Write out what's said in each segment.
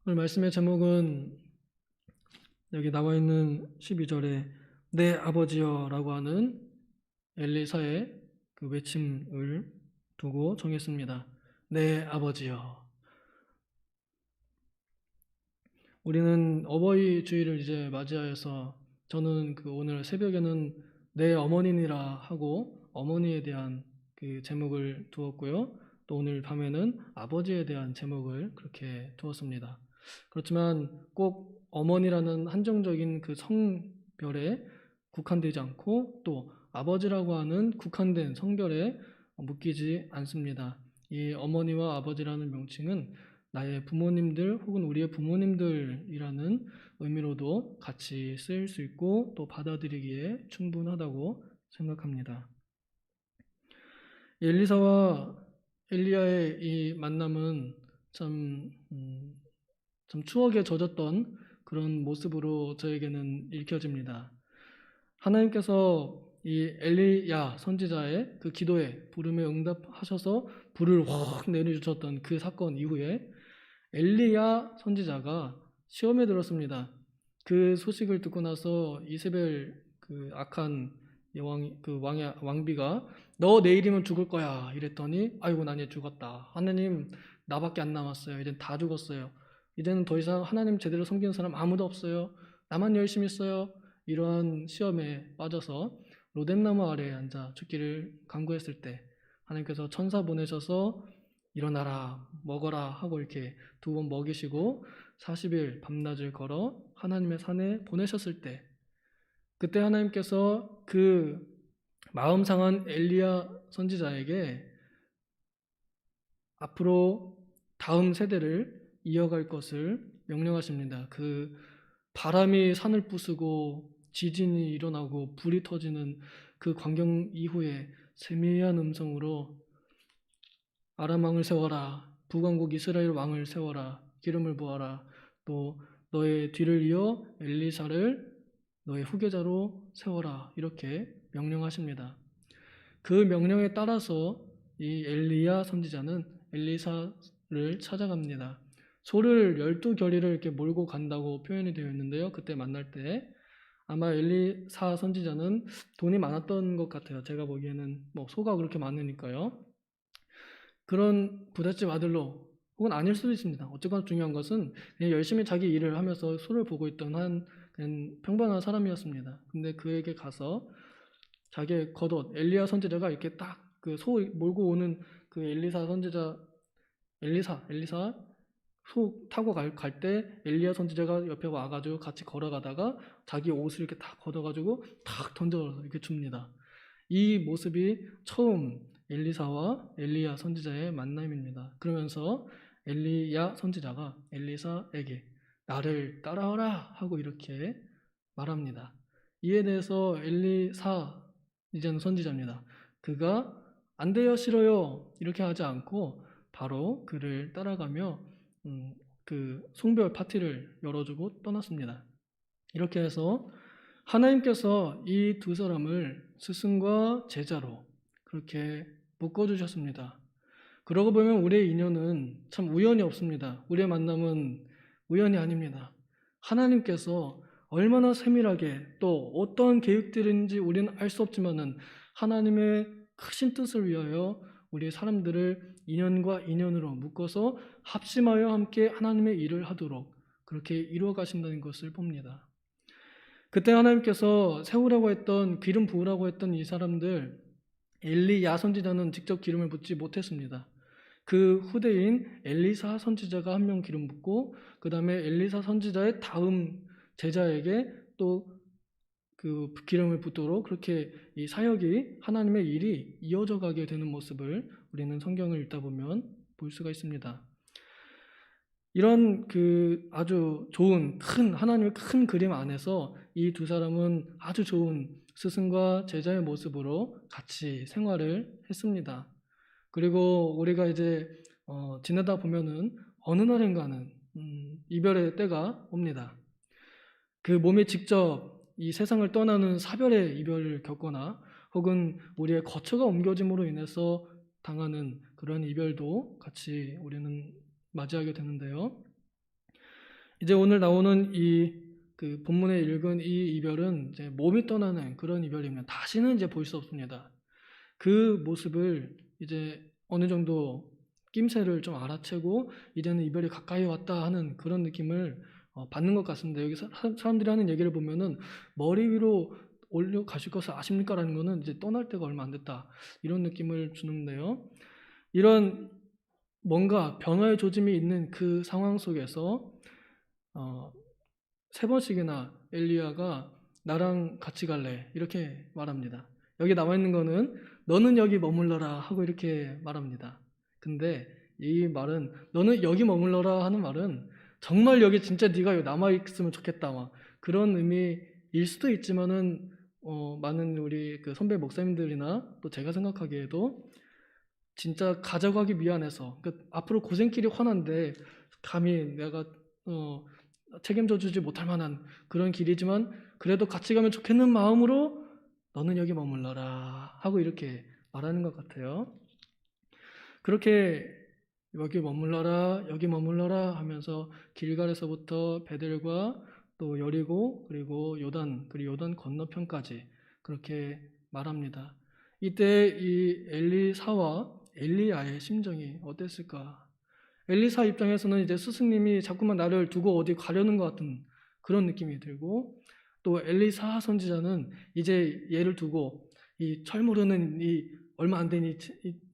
오늘 말씀의 제목은 여기 나와 있는 12절에 내 아버지여라고 하는 엘리사의 그 외침을 두고 정했습니다. 내 아버지여. 우리는 어버이 주일을 이제 맞이하여서 저는 오늘 새벽에는 내 어머니니라 하고 어머니에 대한 그 제목을 두었고요. 또 오늘 밤에는 아버지에 대한 제목을 그렇게 두었습니다. 그렇지만 꼭 어머니라는 한정적인 그 성별에 국한되지 않고 또 아버지라고 하는 국한된 성별에 묶이지 않습니다. 이 어머니와 아버지라는 명칭은 나의 부모님들 혹은 우리의 부모님들이라는 의미로도 같이 쓰일 수 있고 또 받아들이기에 충분하다고 생각합니다. 엘리사와 엘리야의 이 만남은 참 추억에 젖었던 그런 모습으로 저에게는 읽혀집니다. 하나님께서 이 엘리야 선지자의 그 기도에 부름에 응답하셔서 불을 확 내려주셨던 그 사건 이후에 엘리야 선지자가 시험에 들었습니다. 그 소식을 듣고 나서 이세벨 그 악한 왕비가 너 내일이면 죽을 거야 이랬더니 아이고 난 이제 죽었다. 하나님 나밖에 안 남았어요. 이젠 다 죽었어요. 이제는 더 이상 하나님 제대로 섬기는 사람 아무도 없어요. 나만 열심히 있어요. 이러한 시험에 빠져서 로뎀나무 아래에 앉아 죽기를 간구했을 때 하나님께서 천사 보내셔서 일어나라 먹어라 하고 이렇게 2번 먹이시고 40일 밤낮을 걸어 하나님의 산에 보내셨을 때 그때 하나님께서 그 마음 상한 엘리야 선지자에게 앞으로 다음 세대를 이어갈 것을 명령하십니다. 그 바람이 산을 부수고 지진이 일어나고 불이 터지는 그 광경 이후에 세미한 음성으로 아람 왕을 세워라. 북왕국 이스라엘 왕을 세워라. 기름을 부어라. 또 너의 뒤를 이어 엘리사를 너의 후계자로 세워라. 이렇게 명령하십니다. 그 명령에 따라서 이 엘리야 선지자는 엘리사를 찾아갑니다. 소를 12결의를 이렇게 몰고 간다고 표현이 되어 있는데요. 그때 만날 때 아마 엘리사 선지자는 돈이 많았던 것 같아요. 제가 보기에는 소가 그렇게 많으니까요. 그런 부잣집 아들로 혹은 아닐 수도 있습니다. 어쨌거나 중요한 것은 그냥 열심히 자기 일을 하면서 소를 보고 있던 한 그냥 평범한 사람이었습니다. 근데 그에게 가서 자기의 겉옷 엘리야 선지자가 이렇게 딱 그 소 몰고 오는 그 엘리사 선지자 엘리사 소 타고 갈 때 엘리야 선지자가 옆에 와가지고 같이 걸어가다가 자기 옷을 이렇게 딱 걷어가지고 탁 던져서 이렇게 줍니다. 이 모습이 처음 엘리사와 엘리야 선지자의 만남입니다. 그러면서 엘리야 선지자가 엘리사에게 나를 따라오라 하고 이렇게 말합니다. 이에 대해서 엘리사 이제는 선지자입니다. 그가 안 돼요 싫어요 이렇게 하지 않고 바로 그를 따라가며 그 송별 파티를 열어주고 떠났습니다. 이렇게 해서 하나님께서 이 두 사람을 스승과 제자로 그렇게 묶어주셨습니다. 그러고 보면 우리의 인연은 참 우연이 없습니다. 우리의 만남은 우연이 아닙니다. 하나님께서 얼마나 세밀하게 또 어떤 계획들인지 우리는 알 수 없지만은 하나님의 크신 뜻을 위하여 우리 사람들을 인연과 인연으로 묶어서 합심하여 함께 하나님의 일을 하도록 그렇게 이루어 가신다는 것을 봅니다. 그때 하나님께서 세우라고 했던 기름 부으라고 했던 이 사람들 엘리야 선지자는 직접 기름을 붓지 못했습니다. 그 후대인 엘리사 선지자가 한 명 기름 붓고 그 다음에 엘리사 선지자의 다음 제자에게 또 그 기름을 붓도록 그렇게 이 사역이 하나님의 일이 이어져 가게 되는 모습을 우리는 성경을 읽다 보면 볼 수가 있습니다. 이런 그 아주 좋은 큰 하나님의 큰 그림 안에서 이 두 사람은 아주 좋은 스승과 제자의 모습으로 같이 생활을 했습니다. 그리고 우리가 이제 지내다 보면은 어느 날인가는 이별의 때가 옵니다. 그 몸이 직접 이 세상을 떠나는 사별의 이별을 겪거나 혹은 우리의 거처가 옮겨짐으로 인해서 당하는 그런 이별도 같이 우리는 맞이하게 되는데요. 이제 오늘 나오는 그 본문에 읽은 이 이별은 이제 몸이 떠나는 그런 이별이면 다시는 이제 볼 수 없습니다. 그 모습을 이제 어느 정도 낌새를 좀 알아채고 이제는 이별이 가까이 왔다 하는 그런 느낌을 받는 것 같습니다. 여기 사람들이 하는 얘기를 보면은 머리 위로 올려가실 것을 아십니까? 라는 거는 이제 떠날 때가 얼마 안 됐다 이런 느낌을 주는데요. 이런 뭔가 변화의 조짐이 있는 그 상황 속에서 세 번씩이나 엘리야가 나랑 같이 갈래 이렇게 말합니다. 여기 나와 있는 거는 너는 여기 머물러라 하고 이렇게 말합니다. 근데 이 말은 너는 여기 머물러라 하는 말은 정말 여기 진짜 네가 여기 남아 있으면 좋겠다 막 그런 의미일 수도 있지만은 많은 우리 그 선배 목사님들이나 또 제가 생각하기에도 진짜 가져가기 미안해서 그러니까 앞으로 고생길이 훤한데 감히 내가 책임져 주지 못할 만한 그런 길이지만 그래도 같이 가면 좋겠는 마음으로 너는 여기 머물러라 하고 이렇게 말하는 것 같아요. 그렇게 여기 머물러라 여기 머물러라 하면서 길갈에서부터 베델과 또 여리고 그리고 요단 그리고 요단 건너편까지 그렇게 말합니다. 이때 이 엘리사와 엘리야의 심정이 어땠을까? 엘리사 입장에서는 이제 스승님이 자꾸만 나를 두고 어디 가려는 것 같은 그런 느낌이 들고 또 엘리사 선지자는 이제 얘를 두고 이 철모르는 이 얼마 안 된 이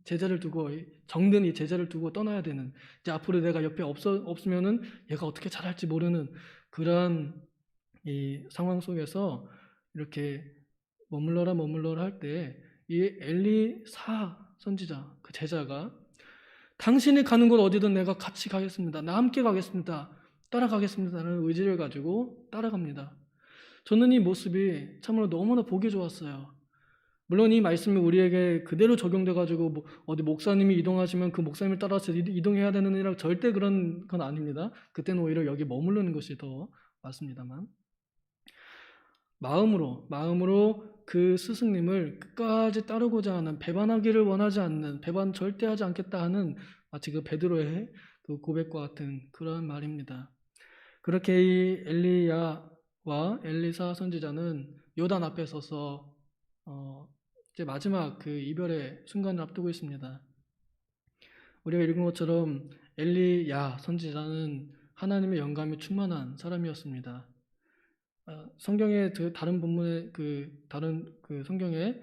제자를 두고 정든 이 제자를 두고 떠나야 되는 이제 앞으로 내가 옆에 없으면은 얘가 어떻게 잘할지 모르는 그런 이 상황 속에서 이렇게 머물러라 할 때 이 엘리사 선지자 그 제자가 당신이 가는 곳 어디든 내가 같이 가겠습니다. 나 함께 가겠습니다. 따라가겠습니다라는 의지를 가지고 따라갑니다. 저는 이 모습이 참으로 너무나 보기 좋았어요. 물론 이 말씀이 우리에게 그대로 적용돼가지고 어디 목사님이 이동하시면 그 목사님을 따라서 이동해야 되는 일이라 절대 그런 건 아닙니다. 그때는 오히려 여기 머무르는 것이 더 맞습니다만 마음으로 그 스승님을 끝까지 따르고자 하는 배반하기를 원하지 않는 배반 절대 하지 않겠다 하는 마치 그 베드로의 그 고백과 같은 그런 말입니다. 그렇게 이 엘리야와 엘리사 선지자는 요단 앞에 서서 이제 마지막 그 이별의 순간을 앞두고 있습니다. 우리가 읽은 것처럼 엘리야 선지자는 하나님의 영감이 충만한 사람이었습니다. 성경의 다른 본문의 다른 성경에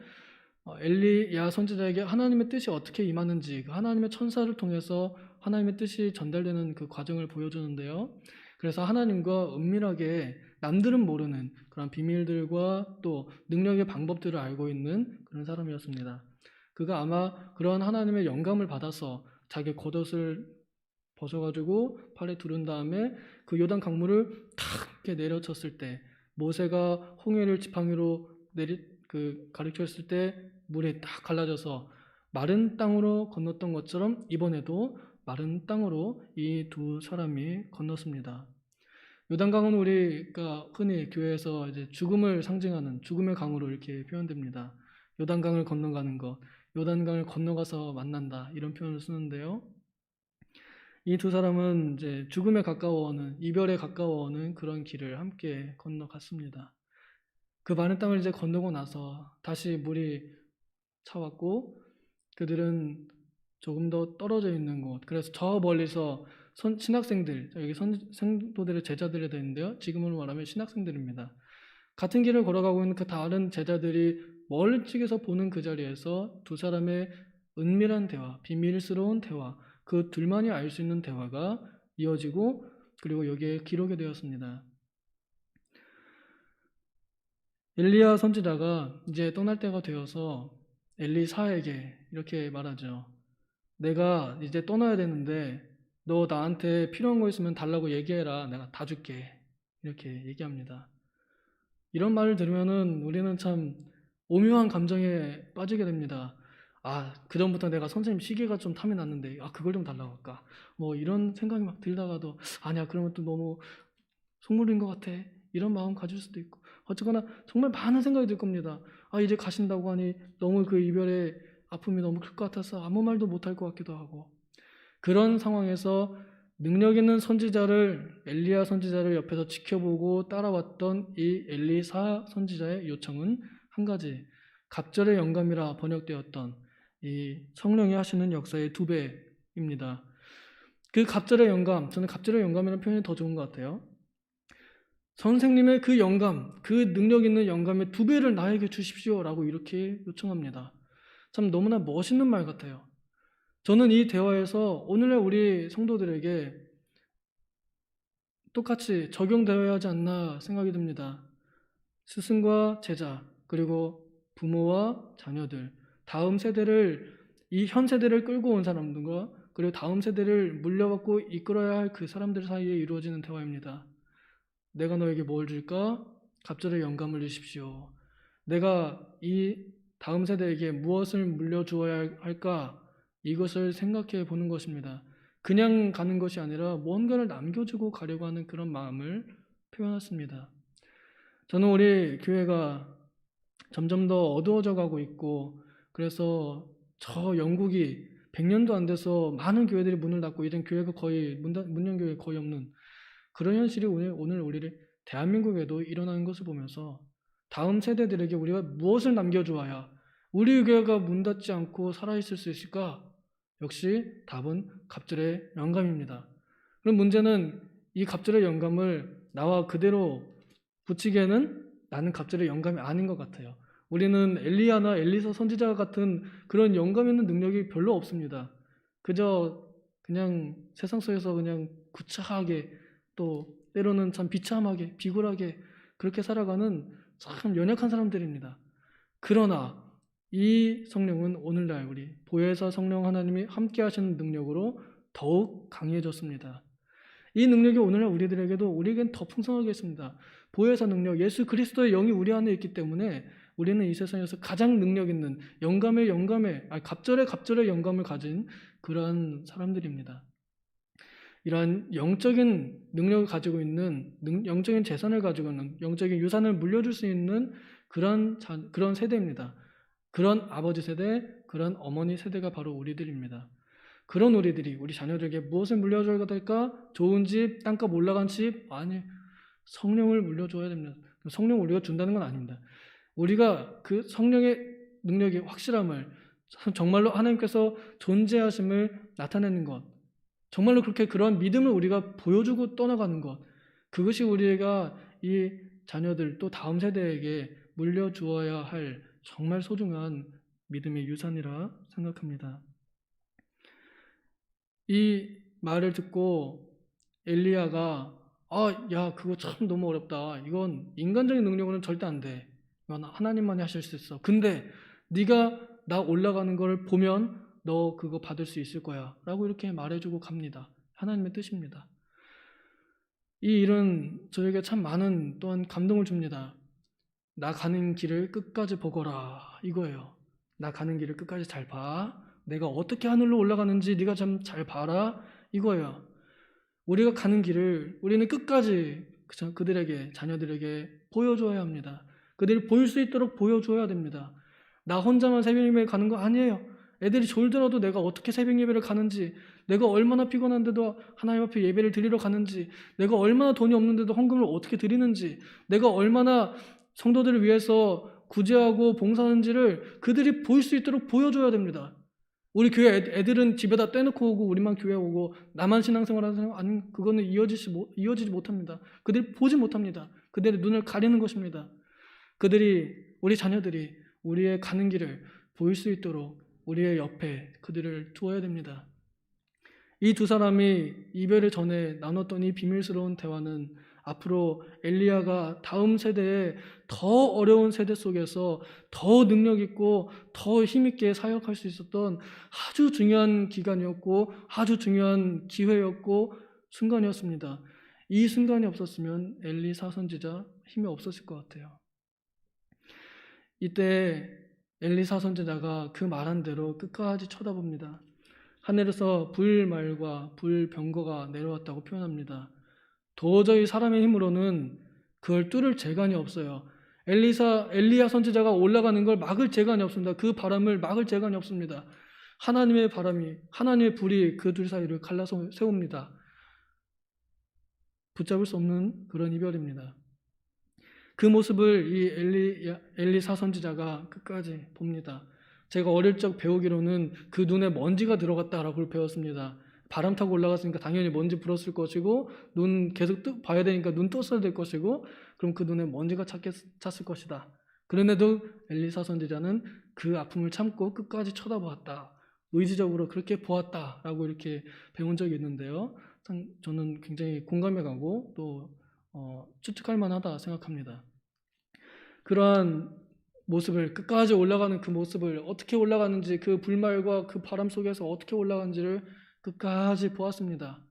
엘리야 선지자에게 하나님의 뜻이 어떻게 임하는지 그 하나님의 천사를 통해서 하나님의 뜻이 전달되는 그 과정을 보여주는데요. 그래서 하나님과 은밀하게 남들은 모르는 그런 비밀들과 또 능력의 방법들을 알고 있는 그런 사람이었습니다. 그가 아마 그런 하나님의 영감을 받아서 자기 겉옷을 벗어가지고 팔에 두른 다음에 그 요단 강물을 탁 이렇게 내려쳤을 때 모세가 홍해를 지팡이로 가르쳤을 때 물이 딱 갈라져서 마른 땅으로 건넜던 것처럼 이번에도 마른 땅으로 이 두 사람이 건넜습니다. 요단강은 우리가 흔히 교회에서 이제 죽음을 상징하는 죽음의 강으로 이렇게 표현됩니다. 요단강을 건너가는 것, 요단강을 건너가서 만난다 이런 표현을 쓰는데요. 이 두 사람은 이제 죽음에 가까워오는 이별에 가까워오는 그런 길을 함께 건너갔습니다. 그 많은 땅을 이제 건너고 나서 다시 물이 차왔고 그들은 조금 더 떨어져 있는 곳 그래서 저 멀리서 신학생들 여기 성도들의 제자들이 되는데요. 지금으로 말하면 신학생들입니다. 같은 길을 걸어가고 있는 그 다른 제자들이 멀찍이서 보는 그 자리에서 두 사람의 은밀한 대화, 비밀스러운 대화 그 둘만이 알 수 있는 대화가 이어지고 그리고 여기에 기록이 되었습니다. 엘리야 선지자가 이제 떠날 때가 되어서 엘리사에게 이렇게 말하죠. 내가 이제 떠나야 되는데 너 나한테 필요한 거 있으면 달라고 얘기해라. 내가 다 줄게. 이렇게 얘기합니다. 이런 말을 들으면은 우리는 참 오묘한 감정에 빠지게 됩니다. 그전부터 내가 선생님 시계가 좀 탐이 났는데, 그걸 좀 달라고 할까? 뭐 이런 생각이 막 들다가도, 아니야, 그러면 또 너무 속물인 것 같아. 이런 마음 가질 수도 있고. 어쨌거나 정말 많은 생각이 들 겁니다. 이제 가신다고 하니 너무 그 이별의 아픔이 너무 클 것 같아서 아무 말도 못할 것 같기도 하고. 그런 상황에서 능력 있는 선지자를 엘리야 선지자를 옆에서 지켜보고 따라왔던 이 엘리사 선지자의 요청은 한 가지, 갑절의 영감이라 번역되었던 이 성령이 하시는 역사의 2배입니다. 그 갑절의 영감, 저는 갑절의 영감이라는 표현이 더 좋은 것 같아요. 선생님의 그 영감, 그 능력 있는 영감의 2배를 나에게 주십시오라고 이렇게 요청합니다. 참 너무나 멋있는 말 같아요. 저는 이 대화에서 오늘날 우리 성도들에게 똑같이 적용되어야 하지 않나 생각이 듭니다. 스승과 제자, 그리고 부모와 자녀들, 다음 세대를, 이 현 세대를 끌고 온 사람들과 그리고 다음 세대를 물려받고 이끌어야 할 그 사람들 사이에 이루어지는 대화입니다. 내가 너에게 뭘 줄까? 갑절의 영감을 주십시오. 내가 이 다음 세대에게 무엇을 물려주어야 할까? 이것을 생각해 보는 것입니다. 그냥 가는 것이 아니라 뭔가를 남겨주고 가려고 하는 그런 마음을 표현했습니다. 저는 우리 교회가 점점 더 어두워져 가고 있고, 그래서 저 영국이 100년도 안 돼서 많은 교회들이 문을 닫고 이런 교회가 거의 문연교회 거의 없는 그런 현실이 오늘 우리 대한민국에도 일어나는 것을 보면서 다음 세대들에게 우리가 무엇을 남겨주어야 우리 교회가 문 닫지 않고 살아있을 수 있을까? 역시 답은 갑절의 영감입니다. 그럼 문제는 이 갑절의 영감을 나와 그대로 붙이기에는 나는 갑절의 영감이 아닌 것 같아요. 우리는 엘리야나 엘리사 선지자 같은 그런 영감 있는 능력이 별로 없습니다. 그저 그냥 세상 속에서 그냥 구차하게, 또 때로는 참 비참하게 비굴하게 그렇게 살아가는 참 연약한 사람들입니다. 그러나 이 성령은 오늘날 우리 보혜사 성령 하나님이 함께 하시는 능력으로 더욱 강해졌습니다. 이 능력이 오늘날 우리에겐 더 풍성하게 있습니다. 보혜사 능력, 예수 그리스도의 영이 우리 안에 있기 때문에 우리는 이 세상에서 가장 능력 있는 갑절의 영감을 가진 그러한 사람들입니다. 이러한 영적인 능력을 가지고 있는, 영적인 재산을 가지고 있는, 영적인 유산을 물려줄 수 있는 그런 세대입니다. 그런 아버지 세대, 그런 어머니 세대가 바로 우리들입니다. 그런 우리들이 우리 자녀들에게 무엇을 물려줘야 될까? 좋은 집, 땅값 올라간 집? 아니, 성령을 물려줘야 됩니다. 성령을 우리가 준다는 건 아닙니다. 우리가 그 성령의 능력의 확실함을, 정말로 하나님께서 존재하심을 나타내는 것, 정말로 그렇게 그런 믿음을 우리가 보여주고 떠나가는 것, 그것이 우리가 이 자녀들 또 다음 세대에게 물려주어야 할 정말 소중한 믿음의 유산이라 생각합니다. 이 말을 듣고 엘리야가 야, 그거 참 너무 어렵다. 이건 인간적인 능력으로는 절대 안 돼. 이건 하나님만이 하실 수 있어. 근데 네가 나 올라가는 걸 보면 너 그거 받을 수 있을 거야. 라고 이렇게 말해주고 갑니다. 하나님의 뜻입니다. 이 일은 저에게 참 많은 또한 감동을 줍니다. 나 가는 길을 끝까지 보거라. 이거예요. 나 가는 길을 끝까지 잘 봐. 내가 어떻게 하늘로 올라가는지 네가 좀 잘 봐라. 이거예요. 우리가 가는 길을 우리는 끝까지 그들에게, 자녀들에게 보여줘야 합니다. 그들이 보일 수 있도록 보여줘야 됩니다. 나 혼자만 새벽 예배 가는 거 아니에요. 애들이 졸더라도 내가 어떻게 새벽 예배를 가는지, 내가 얼마나 피곤한데도 하나님 앞에 예배를 드리러 가는지, 내가 얼마나 돈이 없는데도 헌금을 어떻게 드리는지, 내가 얼마나 성도들을 위해서 구제하고 봉사하는지를 그들이 보일 수 있도록 보여줘야 됩니다. 우리 교회 애들은 집에다 떼놓고 오고 우리만 교회 오고 나만 신앙생활 하는 사람 아니, 그거는 이어지지 못합니다. 그들이 보지 못합니다. 그들의 눈을 가리는 것입니다. 우리 자녀들이 우리의 가는 길을 보일 수 있도록 우리의 옆에 그들을 두어야 됩니다. 이 두 사람이 이별을 전에 나눴던 이 비밀스러운 대화는 앞으로 엘리야가 다음 세대에 더 어려운 세대 속에서 더 능력 있고 더 힘있게 사역할 수 있었던 아주 중요한 기간이었고 아주 중요한 기회였고 순간이었습니다. 이 순간이 없었으면 엘리사 선지자 힘이 없었을 것 같아요. 이때 엘리사 선지자가 그 말한 대로 끝까지 쳐다봅니다. 하늘에서 불말과 불병거가 내려왔다고 표현합니다. 도저히 사람의 힘으로는 그걸 뚫을 재간이 없어요. 엘리야 선지자가 올라가는 걸 막을 재간이 없습니다. 그 바람을 막을 재간이 없습니다. 하나님의 바람이, 하나님의 불이 그 둘 사이를 갈라서 세웁니다. 붙잡을 수 없는 그런 이별입니다. 그 모습을 이 엘리사 선지자가 끝까지 봅니다. 제가 어릴 적 배우기로는 그 눈에 먼지가 들어갔다라고 배웠습니다. 바람 타고 올라갔으니까 당연히 먼지 불었을 것이고 눈 계속 봐야 되니까 눈 떴어야 될 것이고 그럼 그 눈에 먼지가 찼을 것이다. 그런데도 엘리사 선지자는 그 아픔을 참고 끝까지 쳐다보았다. 의지적으로 그렇게 보았다라고 이렇게 배운 적이 있는데요. 저는 굉장히 공감해 가고 또 추측할 만하다 생각합니다. 그러한 모습을 끝까지 올라가는 그 모습을 어떻게 올라가는지 그 불말과 그 바람 속에서 어떻게 올라가는지를 끝까지 보았습니다.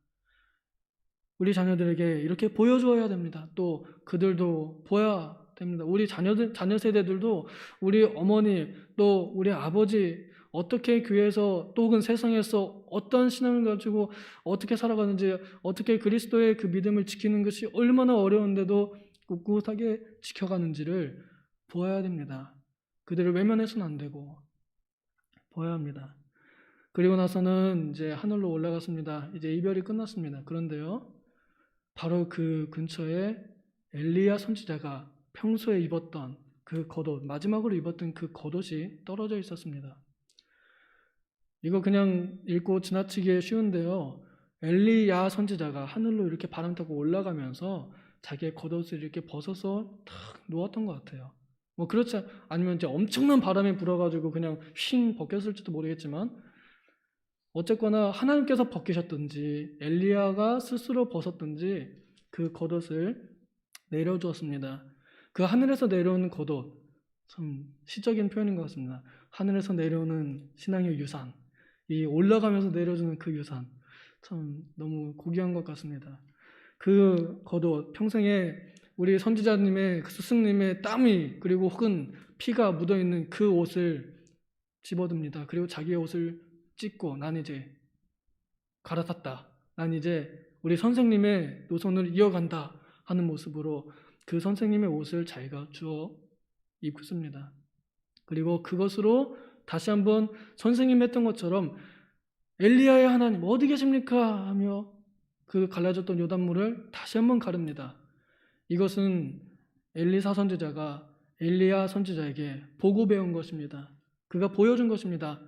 우리 자녀들에게 이렇게 보여주어야 됩니다. 또 그들도 보아야 됩니다. 우리 자녀 세대들도 우리 어머니 또 우리 아버지 어떻게 교회에서 또 혹은 세상에서 어떤 신앙을 가지고 어떻게 살아가는지 어떻게 그리스도의 그 믿음을 지키는 것이 얼마나 어려운데도 꿋꿋하게 지켜가는지를 보아야 됩니다. 그들을 외면해서는 안 되고 보아야 합니다. 그리고 나서는 이제 하늘로 올라갔습니다. 이제 이별이 끝났습니다. 그런데요, 바로 그 근처에 엘리야 선지자가 평소에 입었던 그 겉옷, 마지막으로 입었던 그 겉옷이 떨어져 있었습니다. 이거 그냥 읽고 지나치기 쉬운데요. 엘리야 선지자가 하늘로 이렇게 바람 타고 올라가면서 자기의 겉옷을 이렇게 벗어서 탁 놓았던 것 같아요. 뭐 그렇지 아니면 이제 엄청난 바람이 불어가지고 그냥 휙 벗겼을지도 모르겠지만 어쨌거나 하나님께서 벗기셨든지 엘리야가 스스로 벗었든지 그 겉옷을 내려주었습니다. 그 하늘에서 내려오는 겉옷, 참 시적인 표현인 것 같습니다. 하늘에서 내려오는 신앙의 유산, 이 올라가면서 내려주는 그 유산, 참 너무 고귀한 것 같습니다. 그 겉옷, 평생에 우리 선지자님의 그 스승님의 땀이 그리고 혹은 피가 묻어있는 그 옷을 집어듭니다. 그리고 자기의 옷을 찢고 난 이제 갈아탔다. 난 이제 우리 선생님의 노선을 이어간다 하는 모습으로 그 선생님의 옷을 자기가 주워 입습니다. 그리고 그것으로 다시 한번 선생님이 했던 것처럼 엘리야의 하나님 어디 계십니까? 하며 그 갈라졌던 요단물을 다시 한번 가릅니다. 이것은 엘리사 선지자가 엘리야 선지자에게 보고 배운 것입니다. 그가 보여준 것입니다.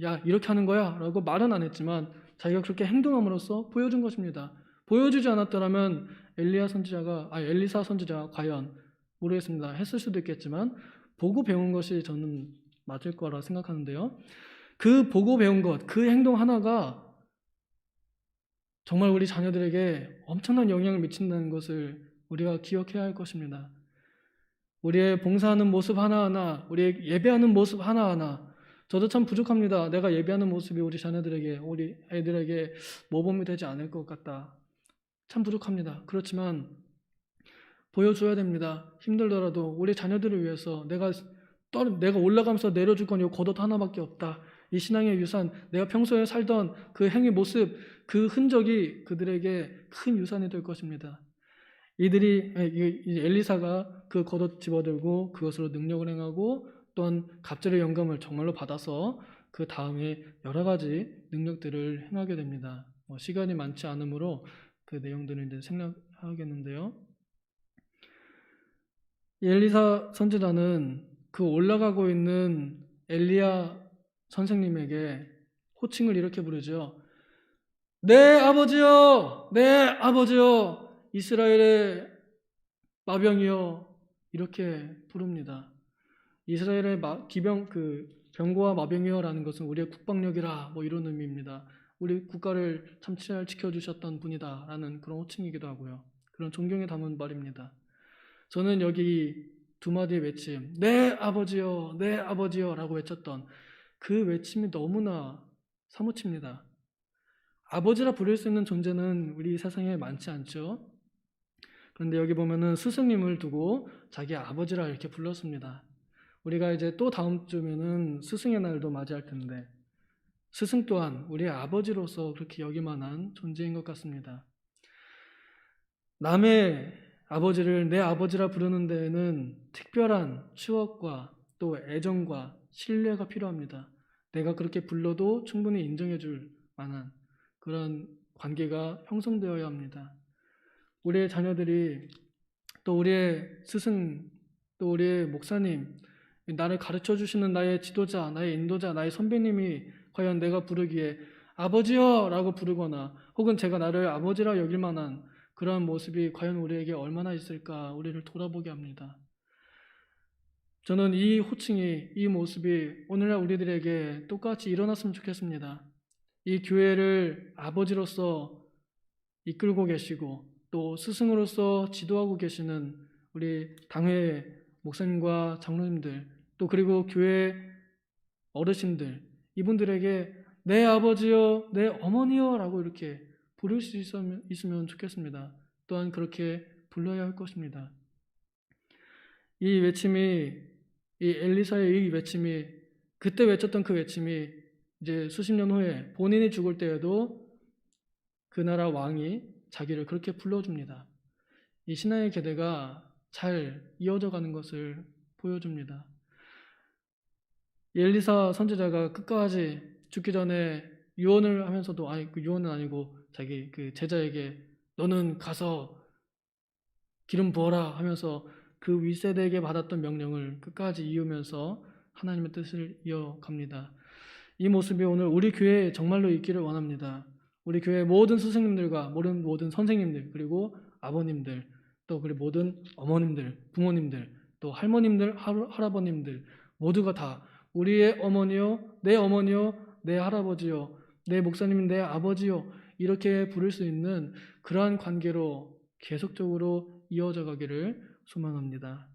야, 이렇게 하는 거야 라고 말은 안 했지만 자기가 그렇게 행동함으로써 보여준 것입니다. 보여주지 않았더라면 엘리사 선지자가 과연 모르겠습니다. 했을 수도 있겠지만 보고 배운 것이 저는 맞을 거라 생각하는데요. 그 보고 배운 것, 그 행동 하나가 정말 우리 자녀들에게 엄청난 영향을 미친다는 것을 우리가 기억해야 할 것입니다. 우리의 봉사하는 모습 하나하나, 우리의 예배하는 모습 하나하나, 저도 참 부족합니다. 내가 예배하는 모습이 우리 자녀들에게, 우리 애들에게 모범이 되지 않을 것 같다. 참 부족합니다. 그렇지만 보여줘야 됩니다. 힘들더라도 우리 자녀들을 위해서 내가 올라가면서 내려줄 건 이 겉옷 하나밖에 없다. 이 신앙의 유산, 내가 평소에 살던 그 행위 모습, 그 흔적이 그들에게 큰 유산이 될 것입니다. 이 엘리사가 그 겉옷 집어들고 그것으로 능력을 행하고 또한 갑절의 영감을 정말로 받아서 그 다음에 여러 가지 능력들을 행하게 됩니다. 시간이 많지 않으므로 그 내용들을 이제 생략하겠는데요. 엘리사 선지자는 그 올라가고 있는 엘리야 선생님에게 호칭을 이렇게 부르죠. 내 아버지여, 내 아버지여, 이스라엘의 마병이여, 이렇게 부릅니다. 이스라엘의 병거와 마병이여라는 것은 우리의 국방력이라 이런 의미입니다. 우리 국가를 참 잘 지켜주셨던 분이다라는 그런 호칭이기도 하고요. 그런 존경에 담은 말입니다. 저는 여기 두 마디의 외침, 내 아버지여, 내 아버지여 라고 외쳤던 그 외침이 너무나 사무칩니다. 아버지라 부를 수 있는 존재는 우리 세상에 많지 않죠. 그런데 여기 보면은 스승님을 두고 자기 아버지라 이렇게 불렀습니다. 우리가 이제 또 다음 주면은 스승의 날도 맞이할 텐데 스승 또한 우리의 아버지로서 그렇게 여기만한 존재인 것 같습니다. 남의 아버지를 내 아버지라 부르는 데에는 특별한 추억과 또 애정과 신뢰가 필요합니다. 내가 그렇게 불러도 충분히 인정해 줄 만한 그런 관계가 형성되어야 합니다. 우리의 자녀들이 또 우리의 스승, 또 우리의 목사님, 나를 가르쳐 주시는 나의 지도자, 나의 인도자, 나의 선배님이 과연 내가 부르기에 아버지여 라고 부르거나 혹은 제가 나를 아버지라 여길 만한 그러한 모습이 과연 우리에게 얼마나 있을까 우리를 돌아보게 합니다. 저는 이 호칭이, 이 모습이 오늘날 우리들에게 똑같이 일어났으면 좋겠습니다. 이 교회를 아버지로서 이끌고 계시고 또 스승으로서 지도하고 계시는 우리 당회 목사님과 장로님들 또 그리고 교회 어르신들 이분들에게 내 아버지요 내 어머니요 라고 이렇게 부를 수 있으면 좋겠습니다. 또한 그렇게 불러야 할 것입니다. 이 외침이 이 엘리사의 이 외침이 그때 외쳤던 그 외침이 이제 수십 년 후에 본인이 죽을 때에도 그 나라 왕이 자기를 그렇게 불러줍니다. 이 신앙의 계대가 잘 이어져 가는 것을 보여줍니다. 엘리사 선지자가 끝까지 죽기 전에 유언을 하면서도 그 유언은 아니고 자기 그 제자에게 너는 가서 기름 부어라 하면서 그 윗세대에게 받았던 명령을 끝까지 이으면서 하나님의 뜻을 이어갑니다. 이 모습이 오늘 우리 교회에 정말로 있기를 원합니다. 우리 교회 모든 스승님들과 모든 선생님들 그리고 아버님들 또 그리고 모든 어머님들, 부모님들 또 할머님들, 할아버님들 모두가 다 우리의 어머니요, 내 할아버지요, 내 목사님, 내 아버지요 이렇게 부를 수 있는 그러한 관계로 계속적으로 이어져 가기를 소망합니다.